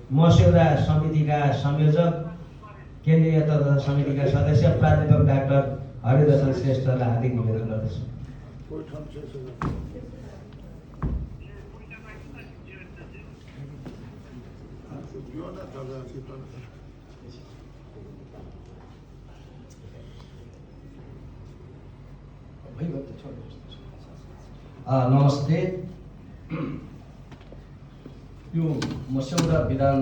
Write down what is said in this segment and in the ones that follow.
मस्यौदा समितिका संयोजक केन्द्रीय तथा समितिका सदस्य प्राध्यापक डाक्टर हरिदर्शन श्रेष्ठलाई हार्दिक निवेदन गर्दछु। नमस्ते। यो मस्यौदा विधान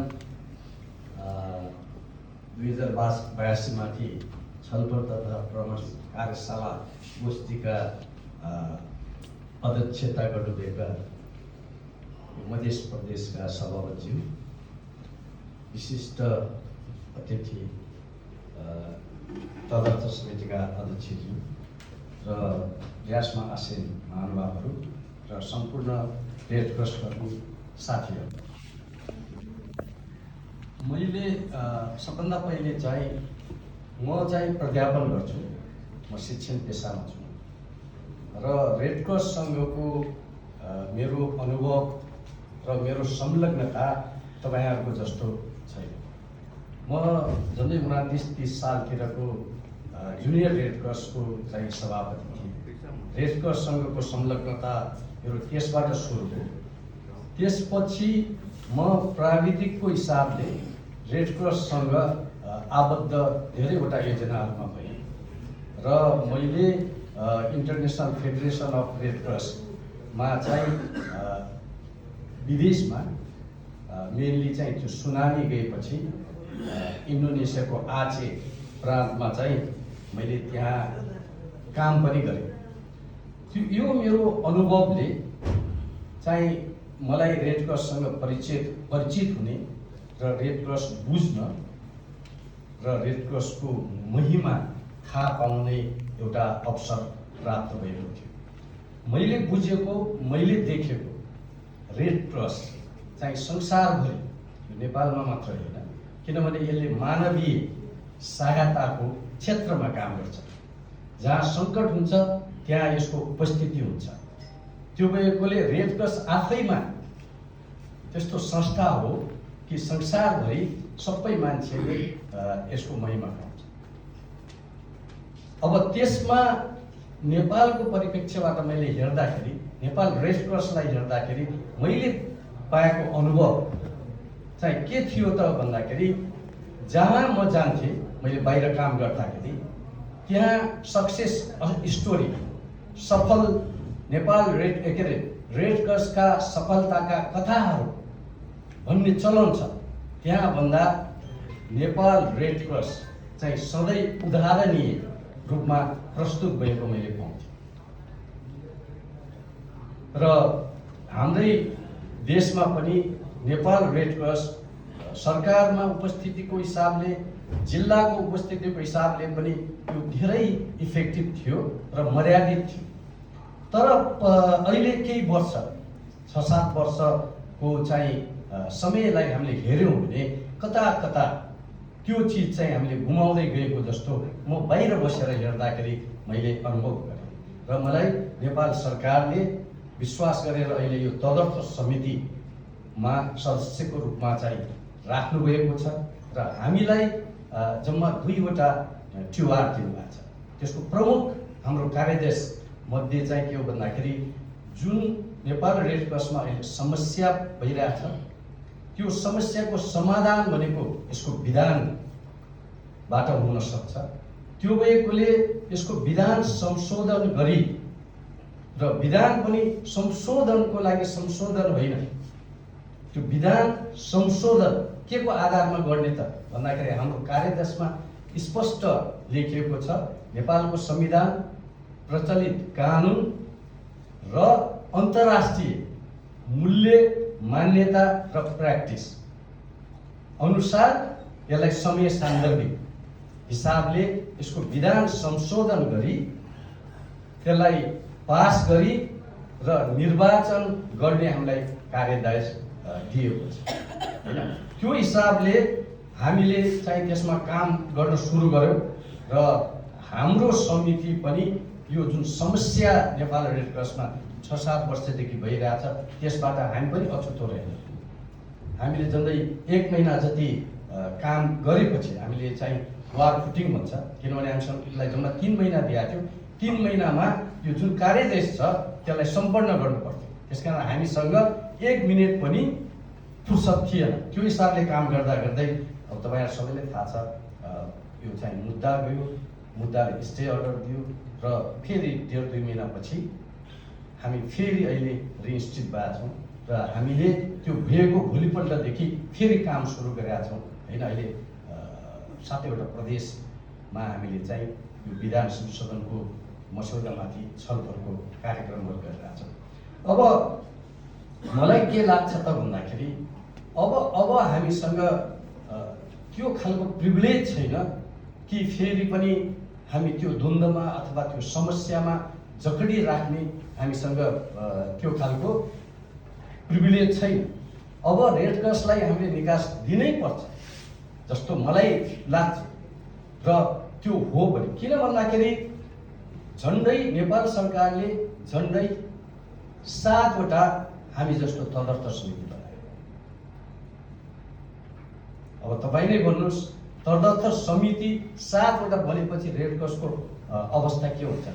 2082 माथि छलफल तथा परामर्श कार्यशाला गोष्ठीका अध्यक्षता गर्नुभएका मध्य प्रदेशका सभापतिज्यू, विशिष्ट अतिथि तदर्थ समितिका अध्यक्षज्यू र रियासमा आसीन महानुभावहरू र सम्पूर्ण रेड क्रस कर्मी साथीहरू, मैले सबभन्दा पहिले चाहिँ म चाहिँ प्राध्यापन गर्छु, म शिक्षण पेसामा छु र रेड क्रस सङ्घको मेरो अनुभव र मेरो संलग्नता तपाईँहरूको जस्तो छैन। म झन्डै 29-30 सालतिरको जुनियर रेड क्रसको चाहिँ सभापति थिएँ। रेड क्रस सङ्घको संलग्नता मेरो त्यसबाट सुरु हो। त्यसपछि म प्राविधिकको हिसाबले रेड क्रससँग आबद्ध धेरैवटा योजनाहरूमा भएँ र मैले इन्टरनेसनल फेडरेसन अफ रेड क्रसमा चाहिँ विदेशमा मेनली चाहिँ त्यो सुनामी गएपछि इन्डोनेसियाको आचे प्रान्तमा चाहिँ मैले त्यहाँ काम पनि गरेँ। यो मेरो अनुभवले चाहिँ मलाई रेड क्रससँग परिचित हुने र रेड क्रस बुझ्न र रेड क्रसको महिमा थाहा पाउने एउटा अवसर प्राप्त भएको थियो। मैले बुझेको, मैले देखेको रेड क्रस चाहिँ संसारभरि, नेपालमा मात्र होइन, किनभने यसले मानवीय सहायताको क्षेत्रमा काम गर्छ। जहाँ सङ्कट हुन्छ त्यहाँ यसको उपस्थिति हुन्छ। त्यो भएकोले रेड क्रस आफैमा त्यस्तो संस्था हो कि संसारभरि सबै मान्छेले यसको महिमा गाउँछ। अब त्यसमा नेपालको परिप्रेक्ष्यबाट मैले हेर्दाखेरि, नेपाल रेड क्रसलाई हेर्दाखेरि मैले पाएको अनुभव चाहिँ के थियो त भन्दाखेरि, जहाँ म जान्थेँ, मैले बाहिर काम गर्दाखेरि त्यहाँ सक्सेस स्टोरी, सफल नेपाल रेड क्रसका सफलताका कथाहरू भन्ने चलन छ। त्यहाँ भन्दा नेपाल रेड क्रस चाहिँ सधैँ उदाहरणीय रूपमा प्रस्तुत भएको मैले पाउँथेँ र हाम्रै देशमा पनि नेपाल रेड क्रस सरकारमा उपस्थितिको हिसाबले, जिल्लाको उपस्थितिको हिसाबले पनि यो धेरै इफेक्टिभ थियो र मर्यादित थियो। तर अहिले केही वर्ष, 6-7 वर्षको चाहिँ समयलाई हामीले हेऱ्यौँ भने कता कता त्यो चिज चाहिँ हामीले गुमाउँदै गएको जस्तो म बाहिर बसेर हेर्दाखेरि मैले अनुभव गरेँ र मलाई नेपाल सरकारले विश्वास गरेर अहिले यो तदर्थ समितिमा सदस्यको रूपमा चाहिँ राख्नुभएको छ र हामीलाई जम्मा 2वटा ट्युआर दिनुभएको छ। त्यसको प्रमुख हाम्रो कार्यदेश मध्ये चाहिँ के हो भन्दाखेरि, जुन नेपाल रेड क्रसमा अहिले समस्या भइरहेछ, त्यो समस्याको समाधान भनेको यसको विधानबाट हुन सक्छ। त्यो भएकोले यसको विधान संशोधन गरी, र विधान पनि संशोधनको लागि संशोधन होइन, त्यो विधान संशोधन के को आधारमा गर्ने त भन्दाखेरि हाम्रो कार्यदेशमा स्पष्ट लेखिएको छ, नेपालको संविधान, प्रचलित कानुन र अन्तर्राष्ट्रिय मूल्य, मान्यता र प्र्याक्टिस अनुसार यसलाई समय सान्दर्भिक हिसाबले यसको विधान संशोधन गरी त्यसलाई पास गरी र निर्वाचन गर्ने हामीलाई कार्यदेश दिएको छ हैन। त्यो हिसाबले हामीले चाहिँ त्यसमा काम गर्न सुरु गर्यौं र हाम्रो समिति पनि यो जुन समस्या नेपाल रेड क्रसमा 6-7 वर्षदेखि भइरहेछ त्यसबाट हामी पनि अछुतो रहेनौँ। हामीले झन्डै 1 महिना जति काम गरेपछि हामीले चाहिँ वार फुटिङ भन्छ, किनभने हामीलाई जम्मा 3 महिना दिएको थियो। 3 महिनामा यो जुन कार्यदेश छ त्यसलाई सम्पन्न गर्नु पर्थ्यो। त्यसकारण हामीसँग 1 मिनेट पनि फुर्सद थिएन। त्यो हिसाबले काम गर्दा गर्दै अब तपाईँहरू सबैलाई थाहा छ, यो चाहिँ मुद्दा गयो, मुद्दाले स्टे अर्डर दियो र फेरि 1.5-2 महिनापछि हामी फेरि अहिले रिइन्स्टिट भएका छौँ र हामीले त्यो भएको भोलिपल्टदेखि फेरि काम सुरु गरेका छौँ होइन। अहिले 7वटा प्रदेशमा हामीले चाहिँ यो विधान संशोधनको मस्यौदामाथि छलफलको कार्यक्रमहरू गरिरहेका छौँ। अब मलाई के लाग्छ त भन्दाखेरि अब हामीसँग त्यो खालको प्रिभिलेज छैन कि फेरि पनि हामी त्यो द्वन्द्वमा अथवा त्यो समस्यामा जकडी राख्ने हामीसँग त्यो खालको प्रिभिलेज छैन। अब रेड क्रसलाई हामीले निकास दिनै पर्छ जस्तो मलाई लाग्छ र त्यो हो भने, किन भन्दाखेरि झन्डै नेपाल सरकारले झन्डै 7वटा हामी जस्तो तदर्थ समिति बनायो। अब तपाईँ नै भन्नुहोस्, तदर्थ समिति 7वटा बनेपछि रेड क्रसको अवस्था के हुन्छ त?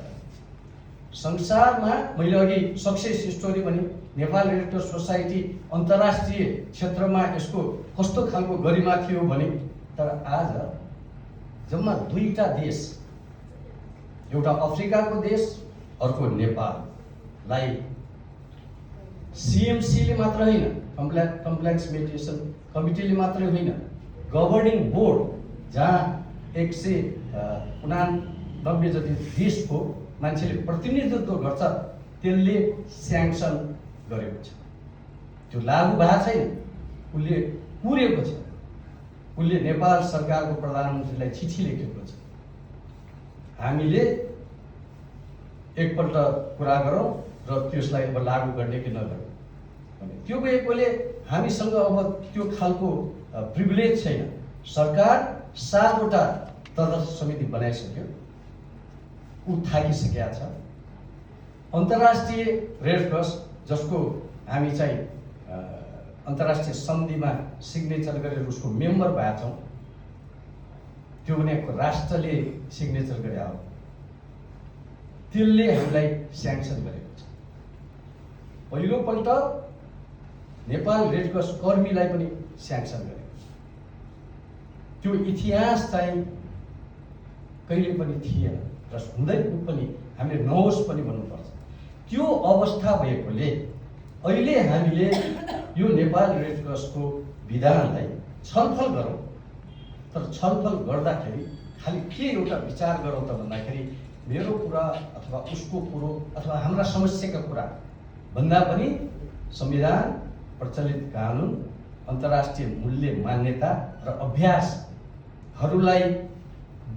संसारमा मैले अघि सक्सेस स्टोरी भने नेपाल रेड क्रस सोसाइटी अन्तर्राष्ट्रिय क्षेत्रमा यसको कस्तो खालको गरिमा थियो भने, तर आज जम्मा 2टा देश, एउटा अफ्रिकाको देश अर्को नेपाललाई CMC ले मात्र होइन, कम्प्लेक्स मेडिटेसन कमिटीले मात्रै होइन, गभर्निङ बोर्ड जहाँ 189 जति देशको मान्छेले प्रतिनिधित्व गर्छ त्यसले स्याङ्सन गरेको छ। त्यो लागू भएको छैन, उसले पुरेको छ। उसले नेपाल सरकारको प्रधानमन्त्रीलाई चिठी लेखेको छ, हामीले एकपल्ट कुरा गरौँ र त्यसलाई अब लागू गर्ने कि नगर्ने भने। त्यो भएकोले हामीसँग अब त्यो खालको प्रिभिलेज छैन। सरकार 7वटा तदर्थ समिति बनाइसक्यो, ऊ थाकिसकेका छ। अन्तर्राष्ट्रिय रेड क्रस जसको हामी चाहिँ अन्तर्राष्ट्रिय सन्धिमा सिग्नेचर गरेर उसको मेम्बर भएका छौँ, त्यो भनेको राष्ट्रले सिग्नेचर गरे हो, त्यसले हामीलाई स्याङ्सन गरेको छ। पहिलोपल्ट नेपाल रेड क्रस कर्मीलाई पनि स्याङ्सन गरेको छ। त्यो इतिहास चाहिँ कहिले पनि थिएन र हुँदै पनि हामीले नहोस् पनि भन्नुपर्छ। त्यो अवस्था भएकोले अहिले हामीले यो नेपाल रेड क्रसको विधानलाई छलफल गरौँ, तर छलफल गर्दाखेरि खालि के एउटा विचार गरौँ त भन्दाखेरि मेरो कुरा अथवा उसको कुरो अथवा हाम्रा समस्याका कुरा भन्दा पनि संविधान, प्रचलित कानुन, अन्तर्राष्ट्रिय मूल्य मान्यता र अभ्यासहरूलाई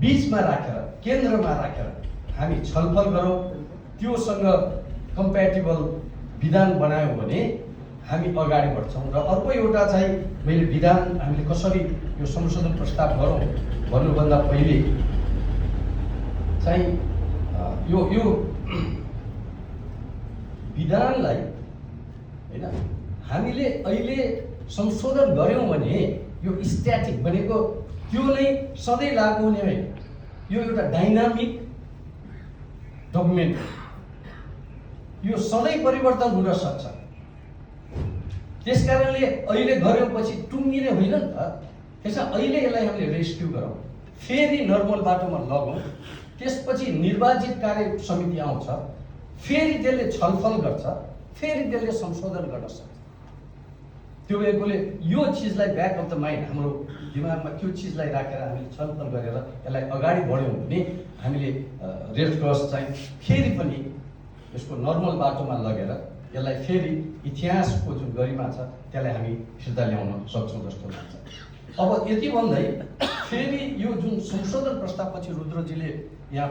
बीचमा राखेर, केन्द्रमा राखेर हामी छलफल गरौँ। त्योसँग कम्प्याटिबल विधान बनायौँ भने हामी अगाडि बढ्छौँ। र अर्को एउटा चाहिँ मैले विधान हामीले कसरी यो संशोधन प्रस्ताव गरौँ भन्नुभन्दा पहिले चाहिँ यो विधानलाई होइन हामीले अहिले संशोधन गऱ्यौँ भने यो स्ट्याटिक भनेको त्यो नै सधैँ लागू हुने होइन, यो एउटा डाइनामिक डकुमेन्ट, यो सधैँ परिवर्तन हुन सक्छ। त्यसकारणले अहिले गऱ्यौँ पछि टुङ्गिने होइन नि त। त्यसमा अहिले यसलाई हामीले रेस्क्यु गरौँ, फेरि नर्मल बाटोमा लगौँ, त्यसपछि निर्वाचित कार्य समिति आउँछ, फेरि त्यसले छलफल गर्छ, फेरि त्यसले संशोधन गर्न सक्छ। त्यो भएकोले यो चिजलाई ब्याक अफ द माइन्ड हाम्रो दिमागमा त्यो चिजलाई राखेर हामीले छलफल गरेर यसलाई अगाडि बढ्यौँ भने हामीले रेड क्रस चाहिँ फेरि पनि यसको नर्मल बाटोमा लगेर यसलाई फेरि इतिहासको जुन गरिमा छ त्यसलाई हामी फिर्ता ल्याउन सक्छौँ जस्तो लाग्छ। अब यति भन्दै फेरि यो जुन संशोधन प्रस्तावपछि रुद्रजीले यहाँ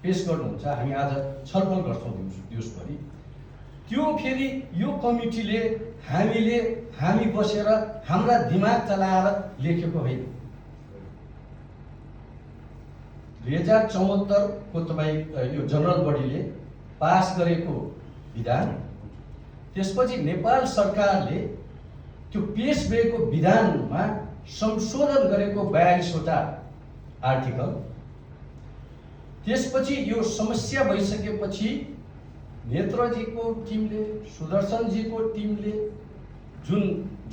पेश गर्नुहुन्छ, हामी आज छलफल गर्छौँ दिउँसभरि, त्यो फेरि यो कमिटीले हामी बसेर हाम्रा दिमाग चलाएर लेखेको होइन। 2074 को तपाईँ यो जनरल बडीले पास गरेको विधान, त्यसपछि नेपाल सरकारले त्यो पेश भएको विधानमा संशोधन गरेको 42वटा आर्टिकल, त्यसपछि यो समस्या भइसकेपछि नेत्रजीको टिमले, सुदर्शनजीको टिमले जुन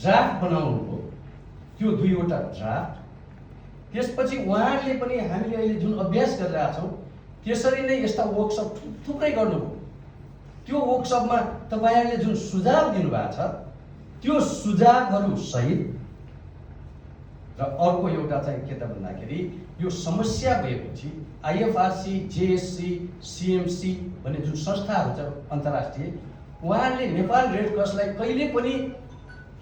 ड्राफ्ट बनाउनु हो त्यो 2वटा ड्राफ्ट, त्यसपछि उहाँहरूले पनि हामीले अहिले जुन अभ्यास गरिरहेका छौँ त्यसरी नै यस्ता वर्कसप थुप्रै गर्नुभयो। त्यो वर्कसपमा तपाईँहरूले जुन सुझाव दिनुभएको छ त्यो सुझावहरू सहित र अर्को एउटा चाहिँ के त भन्दाखेरि यो समस्या भएपछि आइएफआरसी, जेएससी, सिएमसी भन्ने जुन संस्थाहरू छ अन्तर्राष्ट्रिय, उहाँहरूले नेपाल रेड क्रसलाई कहिले पनि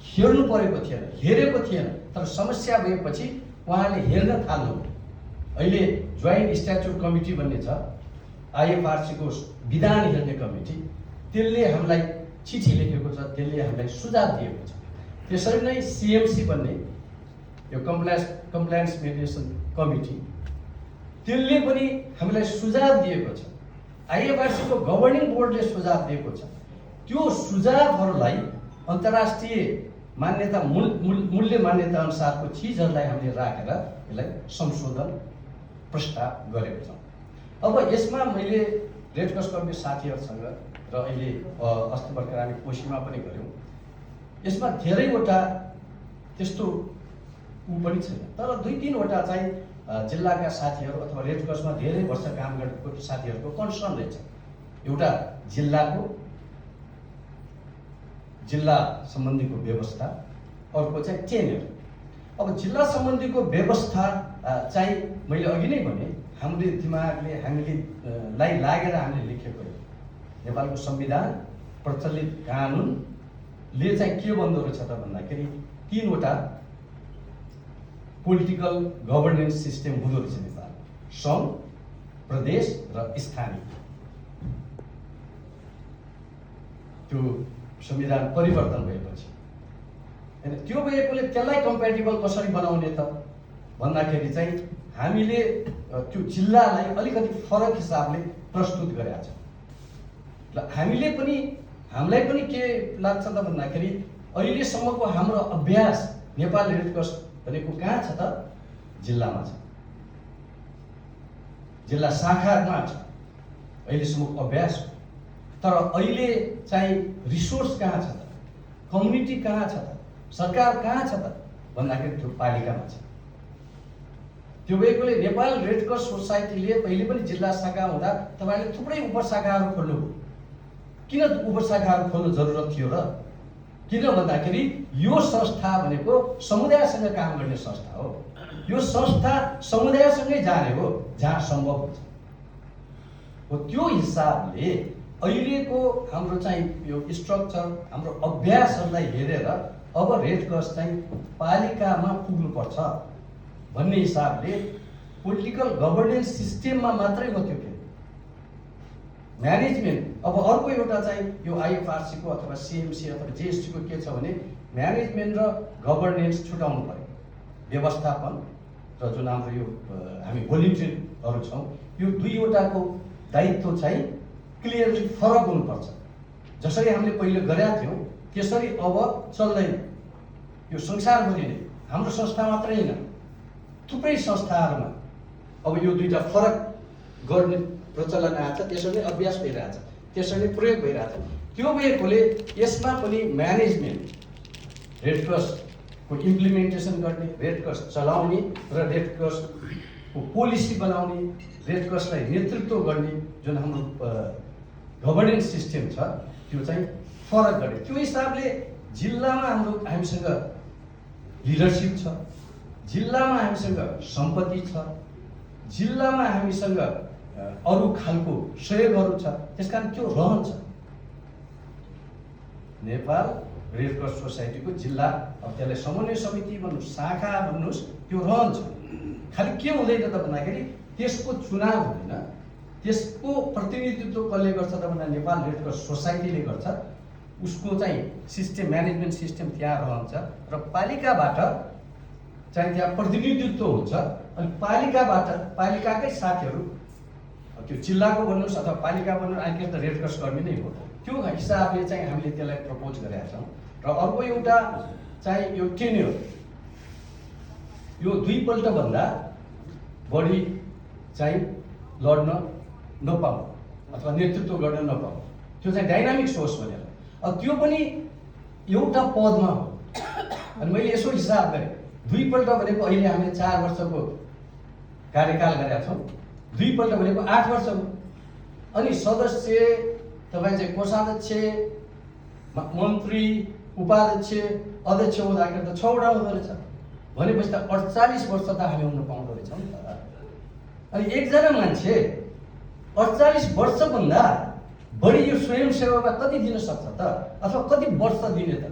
हेर्नु परेको थिएन, हेरेको थिएन, तर समस्या भएपछि उहाँहरूले हेर्न थाल्नुभयो। अहिले जोइन्ट स्ट्याच्युट कमिटी भन्ने छ, आइएफआरसीको विधान हेर्ने कमिटी, त्यसले हामीलाई चिठी लेखेको छ, त्यसले हामीलाई सुझाव दिएको छ। त्यसरी नै सिएमसी भन्ने यो कम्प्लायन्स मेडिएसन कमिटी, त्यसले पनि हामीलाई सुझाव दिएको छ। आइएफआरसीको गभर्निङ बोर्डले सुझाव दिएको छ। त्यो सुझावहरूलाई अन्तर्राष्ट्रिय मान्यता मूल्य मान्यता अनुसारको चिजहरूलाई हामीले राखेर यसलाई संशोधन प्रस्ताव गरेको छौँ। अब यसमा मैले रेड क्रस कर्मी साथीहरूसँग र अहिले अस्ति भर्खर हामी कोशीमा पनि गऱ्यौँ, यसमा धेरैवटा त्यस्तो पनि छैन, तर 2-3वटा चाहिँ जिल्लाका साथीहरू अथवा रेड क्रसमा धेरै वर्ष काम गरेको साथीहरूको कन्सर्न रहेछ। एउटा जिल्ला सम्बन्धीको व्यवस्था, अर्को चाहिँ टेनर। अब जिल्ला सम्बन्धीको व्यवस्था चाहिँ मैले अघि नै भने हामीले दिमागले हामीलाई लागेर हामीले लेखेको हो। नेपालको संविधान, प्रचलित कानुनले चाहिँ के भन्दो रहेछ त भन्दाखेरि 3वटा पोलिटिकल गभर्नेन्स सिस्टम हुँदो रहेछ नेपाल, सङ्घ, प्रदेश र स्थानीय। त्यो संविधान परिवर्तन भएपछि होइन, त्यो भएकोले त्यसलाई कम्प्याटिबल कसरी बनाउने त भन्दाखेरि चाहिँ हामीले त्यो जिल्लालाई अलिकति फरक हिसाबले प्रस्तुत गरेका छौँ। र हामीलाई पनि के लाग्छ त भन्दाखेरि अहिलेसम्मको हाम्रो अभ्यास नेपाल रेड क्रस भनेको कहाँ छ त? जिल्लामा छ, जिल्ला शाखामा छ अहिलेसम्मको अभ्यास। तर अहिले चाहिँ रिसोर्स कहाँ छ त? कम्युनिटी कहाँ छ त? सरकार कहाँ छ त भन्दाखेरि त्यो पालिकामा छ। त्यो भएकोले नेपाल रेड क्रस सोसाइटीले पहिले पनि जिल्ला शाखा हुँदा तपाईँले थुप्रै उपशाखाहरू खोल्नुभयो। किन उपशाखाहरू खोल्नु जरुरत थियो र? किन भन्दाखेरि यो संस्था भनेको समुदायसँग काम गर्ने संस्था हो। यो संस्था समुदायसँगै जाने हो जहाँ सम्भव हुन्छ। हो त्यो हिसाबले अहिलेको हाम्रो चाहिँ यो स्ट्रक्चर, हाम्रो अभ्यासहरूलाई हेरेर अब रेड क्रस चाहिँ पालिकामा पुग्नुपर्छ भन्ने हिसाबले पोलिटिकल गभर्नेन्स सिस्टममा मात्रै हो त्यो के म्यानेजमेन्ट। अब अर्को एउटा चाहिँ यो आइएफआरसीको अथवा सिएमसी अथवा जिएसटीको के छ भने म्यानेजमेन्ट र गभर्नेन्स छुटाउनु पर्यो। व्यवस्थापन र जुन हाम्रो यो हामी भोलिन्टियरहरू छौँ, यो 2वटाको दायित्व चाहिँ क्लियरली फरक हुनुपर्छ। जसरी हामीले पहिले गरेका थियौँ त्यसरी अब चल्दैन। यो संसारभरि नै, हाम्रो संस्था मात्रै होइन, थुप्रै संस्थाहरूमा अब यो 2टा फरक गर्ने प्रचलन आएको छ। त्यसरी नै अभ्यास भइरहेछ, त्यसरी नै प्रयोग भइरहेछ। त्यो भएकोले यसमा पनि म्यानेजमेन्ट, रेड क्रसको इम्प्लिमेन्टेसन गर्ने, रेड क्रस चलाउने र रेड क्रसको पोलिसी बनाउने, रेड क्रसलाई नेतृत्व गर्ने जुन हाम्रो गभर्नेन्स सिस्टम छ त्यो चाहिँ फरक गर्ने। त्यो हिसाबले जिल्लामा हामीसँग लिडरसिप छ, जिल्लामा हामीसँग सम्पत्ति छ, जिल्लामा हामीसँग अरू खालको सहयोगहरू छ। त्यसकारण त्यो रहन्छ। नेपाल रेड क्रस सोसाइटीको जिल्ला, अब त्यसलाई समन्वय समिति भन्नुहोस्, शाखा भन्नुहोस्, त्यो रहन्छ। खालि के हुँदैन त भन्दाखेरि त्यसको चुनाव हुँदैन, त्यसको प्रतिनिधित्व कसले गर्छ त भन्दा नेपाल रेड क्रस सोसाइटीले गर्छ। उसको चाहिँ सिस्टम, म्यानेजमेन्ट सिस्टम त्यहाँ रहन्छ र पालिकाबाट चाहिँ त्यहाँ प्रतिनिधित्व हुन्छ। अनि पालिकाकै साथीहरू, त्यो जिल्लाको भन्नुहोस् अथवा पालिका भन्नुहोस्, आखिर त रेड क्रस कर्मी नै हो। त्यो हिसाबले चाहिँ हामीले त्यसलाई प्रपोज गरेका छौँ। र अर्को एउटा चाहिँ यो टेन्योर यो 2 पल्टभन्दा बढी चाहिँ लड्न नपाऊ अथवा नेतृत्व गर्न नपाऊ, त्यो चाहिँ डाइनामिक सोर्स भनेर। अब त्यो पनि एउटा पदमा हो। अनि मैले यसो हिसाब गरेँ, 2 पल्ट भनेको अहिले हामीले 4 वर्षको कार्यकाल गरेका छौँ, 2 पल्ट भनेको 8 वर्ष हो। अनि सदस्य तपाईँ चाहिँ कोषाध्यक्ष, मन्त्री, उपाध्यक्ष, अध्यक्ष हुँदाखेरि त 6 वटा हुँदो रहेछ। भनेपछि त 48 वर्ष त हामी हुन पाउँदो रहेछौँ नि त। अनि एकजना मान्छे 48 वर्षभन्दा बढी यो स्वयंसेवामा कति दिन सक्छ त, अथवा कति वर्ष दिने त?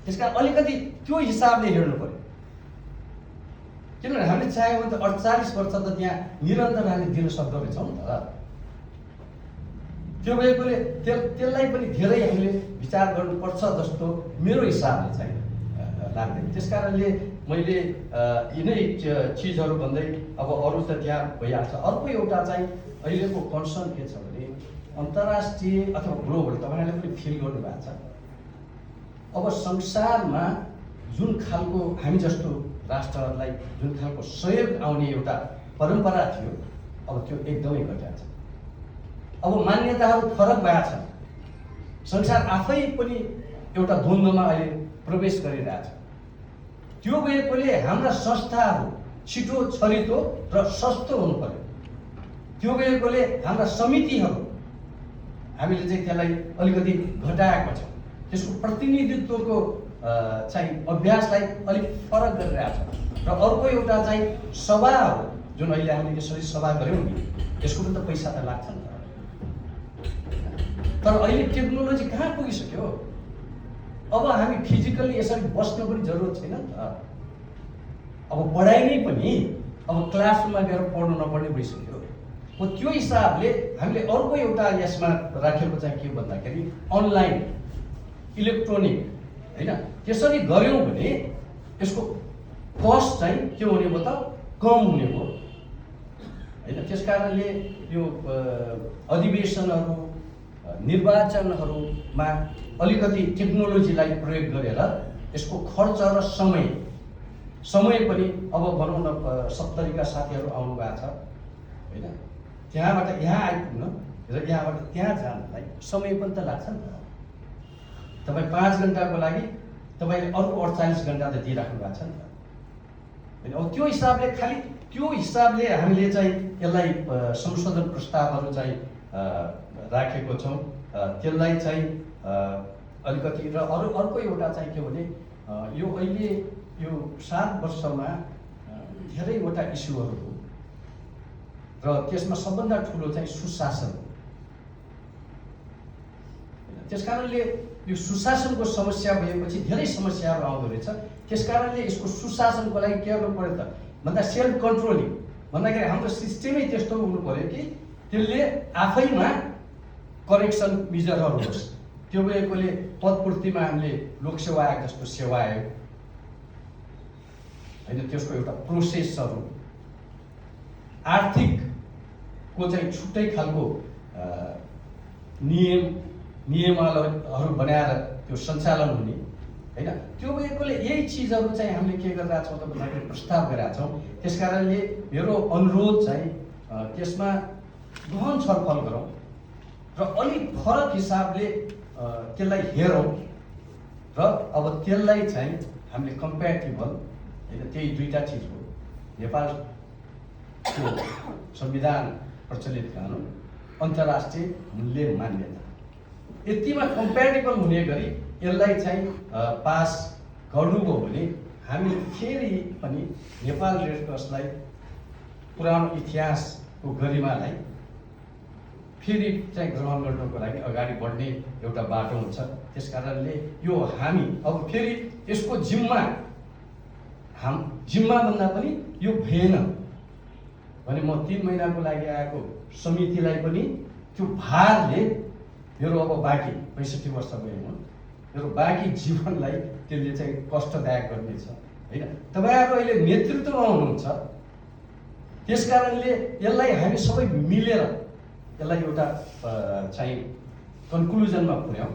त्यसकारण अलिकति त्यो हिसाबले हेर्नु पर्यो। किनभने हामीले चाह्यो भने त 48 वर्ष त त्यहाँ निरन्तर हामीले दिन सक्दो रहेछौँ नि त। त्यो भएकोले त्यसलाई पनि धेरै हामीले विचार गर्नुपर्छ जस्तो मेरो हिसाबले चाहिँ लाग्दैन। त्यस कारणले मैले यिनै चिजहरू भन्दै अब अरू त त्यहाँ भइहाल्छ। अर्को एउटा चाहिँ अहिलेको कन्सर्न के छ भने अन्तर्राष्ट्रिय अथवा ग्लोबल, तपाईँहरूले पनि फिल गर्नुभएको छ, अब संसारमा जुन खालको हामी जस्तो राष्ट्रहरूलाई जुन खालको सहयोग आउने एउटा परम्परा थियो, अब त्यो एकदमै घटेको छ। अब मान्यताहरू फरक भएका छन्। संसार आफै पनि एउटा द्वन्द्वमा अहिले प्रवेश गरिरहेछ। त्यो भएकोले हाम्रा संस्थाहरू छिटो छरितो र सस्तो हुनु पर्यो। त्यो भएकोले हाम्रा समितिहरू हामीले चाहिँ त्यसलाई अलिकति घटाएको छ। त्यसको प्रतिनिधित्वको चाहिँ अभ्यासलाई अलिक फरक गरिरहेछ। र अर्को एउटा चाहिँ सभाहरू जुन अहिले हामीले यसरी सभा गऱ्यौँ नि, यसको पनि त पैसा त लाग्छ नि त। तर अहिले टेक्नोलोजी कहाँ पुगिसक्यो? अब हामी फिजिकल्ली यसरी बस्न पनि जरुरत छैन नि त। अब पढाइ नै पनि अब क्लासरुममा गएर पढ्नु नपर्ने भइसक्यो। हो त्यो हिसाबले हामीले अर्को एउटा यसमा राखेको चाहिँ के भन्दाखेरि अनलाइन इलेक्ट्रोनिक हैन, त्यसरी गऱ्यौँ भने यसको कस्ट चाहिँ के हुने भयो त? कम हुने भयो हैन। त्यस कारणले यो अधिवेशनहरू निर्वाचनहरूमा अलिकति टेक्नोलोजीलाई प्रयोग गरेर यसको खर्च र समय पनि अब भनौँ न 70 का साथीहरू आउनु भएको छ हैन। त्यहाँबाट यहाँ आइपुग्न र यहाँबाट त्यहाँ जानलाई समय पनि त लाग्छ नि त। तपाईँ 5 घन्टाको लागि तपाईँले अर्को 48 घन्टा त दिइराख्नु भएको छ नि त। अब त्यो हिसाबले हामीले चाहिँ यसलाई संशोधन प्रस्तावहरू चाहिँ राखेको छौँ। त्यसलाई चाहिँ अलिकति र अर्को एउटा चाहिँ के भने यो अहिले यो 7 वर्षमा धेरैवटा इस्युहरू हो र त्यसमा सबभन्दा ठुलो चाहिँ सुशासन हो। त्यस कारणले यो सुशासनको समस्या भएपछि धेरै समस्याहरू आउँदो रहेछ। त्यस कारणले यसको सुशासनको लागि के गर्नु पर्यो त भन्दा सेल्फ कन्ट्रोलिङ भन्दाखेरि हाम्रो सिस्टमै त्यस्तो हुनु पर्यो कि त्यसले आफैमा करेक्सन मेजरहरू होस्। त्यो भएकोले पदपूर्तिमा हामीले लोकसेवा आयोग जस्तो सेवा आयोग होइन, त्यसको एउटा प्रोसेसहरू, आर्थिकको चाहिँ छुट्टै खालको नियमावलीहरू बनाएर त्यो सञ्चालन हुने हैन। त्यो भएकोले यही चिजहरू चाहिँ हामीले के गरिरहेका छौँ त भन्दाखेरि प्रस्ताव गरिरहेका छौँ। त्यस कारणले मेरो अनुरोध चाहिँ त्यसमा गहन छलफल गरौँ र अलिक फरक हिसाबले त्यसलाई हेरौँ र अब त्यसलाई चाहिँ हामीले कम्प्यारेटिबल हैन, त्यही 2टा चिज हो, नेपालको संविधान प्रचलित कानुन, अन्तर्राष्ट्रिय मूल्य मान्यता, यतिमा कम्प्यारेटिबल हुने गरी यसलाई चाहिँ पास गर्नुभयो भने हामी फेरि पनि नेपाल रेड क्रसलाई पुरानो इतिहासको गरिमालाई फेरि चाहिँ ग्रहण गर्नको लागि अगाडि बढ्ने एउटा बाटो हुन्छ। त्यस कारणले यो हामी अब फेरि यसको जिम्मा भन्दा पनि यो भएन भने म 3 महिनाको लागि आएको समितिलाई पनि त्यो भारले मेरो अब बाँकी 65 वर्ष भयो, मेरो बाँकी जीवनलाई त्यसले चाहिँ कष्टदायक गर्नेछ हैन। तपाईँहरू अहिले नेतृत्वमा हुनुहुन्छ, त्यस कारणले यसलाई हामी सबै मिलेर यसलाई एउटा चाहिँ कन्क्लुजनमा पुर्याउँ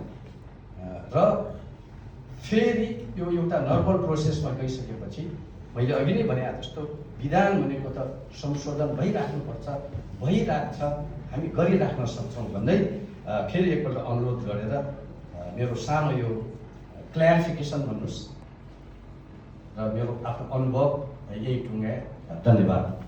र फेरि यो एउटा नर्मल प्रोसेसमा गइसकेपछि मैले अघि नै भने जस्तो विधान भनेको त संशोधन भइराख्नुपर्छ, भइराख्छ, हामी गरिराख्न सक्छौँ भन्दै फेरि एकपल्ट अनुरोध गरेर मेरो सानो यो क्ल्यारिफिकेसन भन्नुहोस् र मेरो आफ्नो अनुभव यही टुङ्गाए। धन्यवाद।